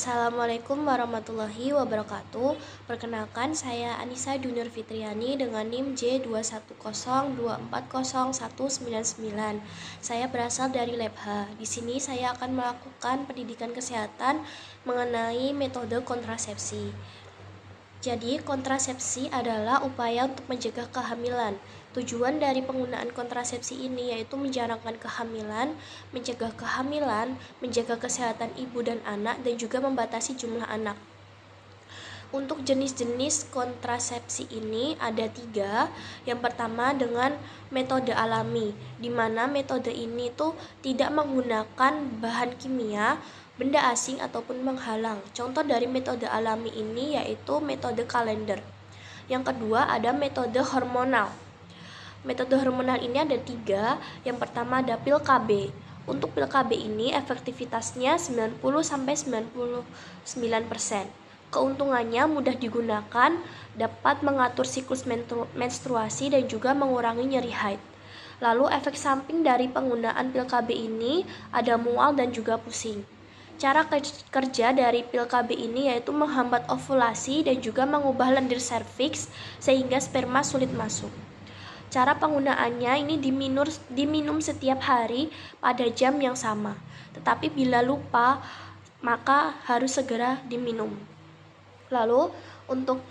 Assalamualaikum warahmatullahi wabarakatuh. Perkenalkan, saya Anissa Junior Fitriani dengan NIM J210240199. Saya berasal dari Lab H. Di sini saya akan melakukan pendidikan kesehatan mengenai metode kontrasepsi. Jadi, kontrasepsi adalah upaya untuk mencegah kehamilan. Tujuan dari penggunaan kontrasepsi ini yaitu menjarangkan kehamilan, mencegah kehamilan, menjaga kesehatan ibu dan anak, dan juga membatasi jumlah anak. Untuk jenis-jenis kontrasepsi ini ada 3. Yang pertama dengan metode alami, di mana metode ini tuh tidak menggunakan bahan kimia, benda asing ataupun menghalang. Contoh dari metode alami ini yaitu metode kalender. Yang kedua ada metode hormonal. Metode hormonal ini ada 3. Yang pertama ada pil KB. Untuk pil KB ini efektivitasnya 90-99%. Keuntungannya mudah digunakan, dapat mengatur siklus menstruasi dan juga mengurangi nyeri haid. Lalu efek samping dari penggunaan pil KB ini ada mual dan juga pusing. Cara kerja dari pil KB ini yaitu menghambat ovulasi dan juga mengubah lendir serviks sehingga sperma sulit masuk. Cara penggunaannya ini diminum setiap hari pada jam yang sama. Tetapi bila lupa, maka harus segera diminum. Lalu untuk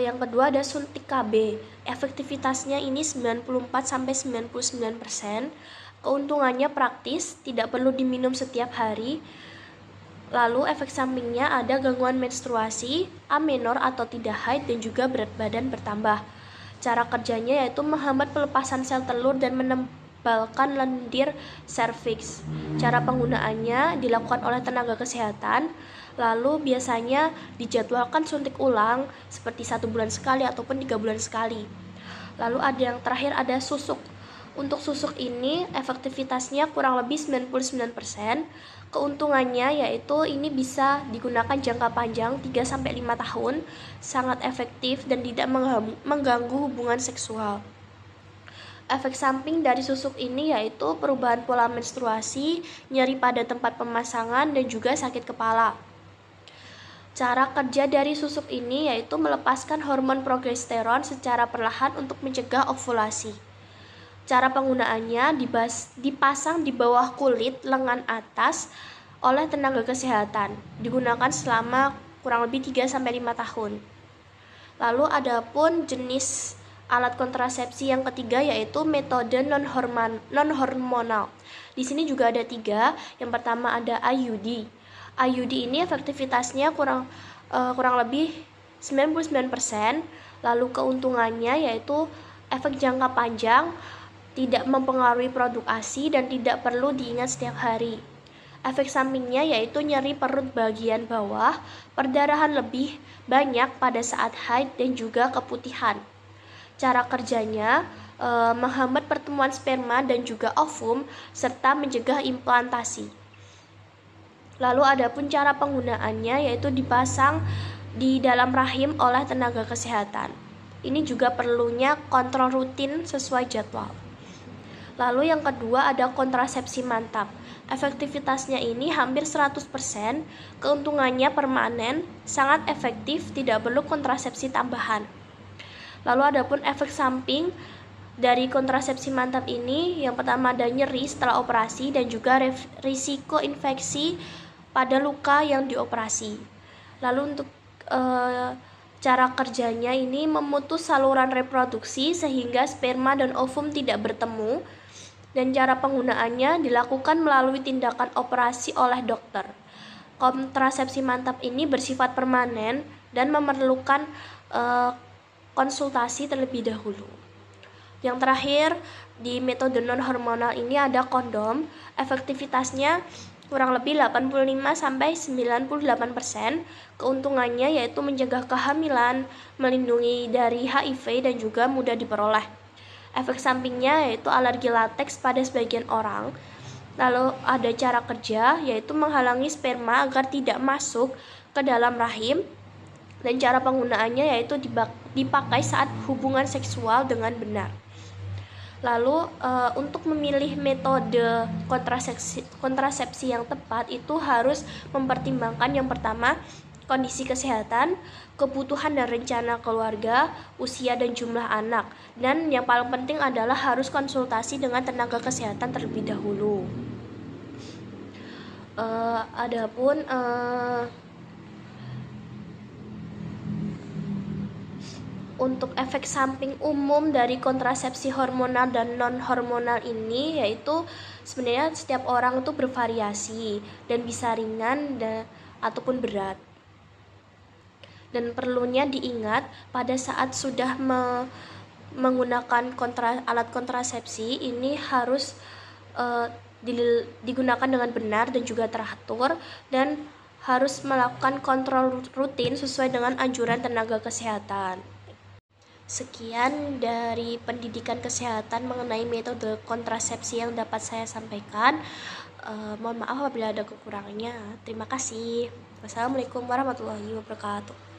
yang kedua ada suntik KB. Efektivitasnya ini 94-99%. Keuntungannya praktis, tidak perlu diminum setiap hari. Lalu efek sampingnya ada gangguan menstruasi, amenor atau tidak haid, dan juga berat badan bertambah. Cara kerjanya yaitu menghambat pelepasan sel telur dan menebalkan lendir serviks. Cara penggunaannya dilakukan oleh tenaga kesehatan, lalu biasanya dijadwalkan suntik ulang seperti 1 bulan sekali ataupun 3 bulan sekali. Lalu ada yang terakhir ada susuk. Untuk susuk ini efektivitasnya kurang lebih 99%. Keuntungannya yaitu ini bisa digunakan jangka panjang 3-5 tahun, sangat efektif dan tidak mengganggu hubungan seksual. Efek samping dari susuk ini yaitu perubahan pola menstruasi, nyeri pada tempat pemasangan, dan juga sakit kepala. Cara kerja dari susuk ini yaitu melepaskan hormon progesteron secara perlahan untuk mencegah ovulasi. Cara penggunaannya dipasang di bawah kulit lengan atas oleh tenaga kesehatan. Digunakan selama kurang lebih 3-5 tahun. Lalu adapun jenis alat kontrasepsi yang ketiga yaitu metode non-hormonal. Di sini juga ada 3. Yang pertama ada IUD. IUD ini efektivitasnya kurang lebih 99%. Lalu keuntungannya yaitu efek jangka panjang, tidak mempengaruhi produk ASI, dan tidak perlu diingat setiap hari. Efek sampingnya yaitu nyeri perut bagian bawah, perdarahan lebih banyak pada saat haid, dan juga keputihan. Cara kerjanya menghambat pertemuan sperma dan juga ovum serta mencegah implantasi. Lalu adapun cara penggunaannya yaitu dipasang di dalam rahim oleh tenaga kesehatan. Ini juga perlunya kontrol rutin sesuai jadwal. Lalu yang kedua ada kontrasepsi mantap. Efektivitasnya ini hampir 100%, keuntungannya permanen, sangat efektif, tidak perlu kontrasepsi tambahan. Lalu adapun efek samping dari kontrasepsi mantap ini, yang pertama ada nyeri setelah operasi dan juga risiko infeksi pada luka yang dioperasi. Lalu untuk cara kerjanya ini memutus saluran reproduksi sehingga sperma dan ovum tidak bertemu, dan cara penggunaannya dilakukan melalui tindakan operasi oleh dokter. Kontrasepsi mantap ini bersifat permanen dan memerlukan konsultasi terlebih dahulu. Yang terakhir di metode non-hormonal ini ada kondom. Efektivitasnya kurang lebih 85-98%. Keuntungannya yaitu mencegah kehamilan, melindungi dari HIV, dan juga mudah diperoleh. Efek sampingnya yaitu alergi lateks pada sebagian orang. Lalu ada cara kerja yaitu menghalangi sperma agar tidak masuk ke dalam rahim, dan cara penggunaannya yaitu dipakai saat hubungan seksual dengan benar. Lalu untuk memilih metode kontrasepsi yang tepat itu harus mempertimbangkan yang pertama kondisi kesehatan, kebutuhan dan rencana keluarga, usia dan jumlah anak. Dan yang paling penting adalah harus konsultasi dengan tenaga kesehatan terlebih dahulu. Adapun untuk efek samping umum dari kontrasepsi hormonal dan non-hormonal ini yaitu sebenarnya setiap orang itu bervariasi dan bisa ringan ataupun berat. Dan perlunya diingat pada saat sudah menggunakan alat kontrasepsi ini harus digunakan dengan benar dan juga teratur, dan harus melakukan kontrol rutin sesuai dengan anjuran tenaga kesehatan. Sekian dari pendidikan kesehatan mengenai metode kontrasepsi yang dapat saya sampaikan. Mohon maaf apabila ada kekurangannya. Terima kasih. Wassalamualaikum warahmatullahi wabarakatuh.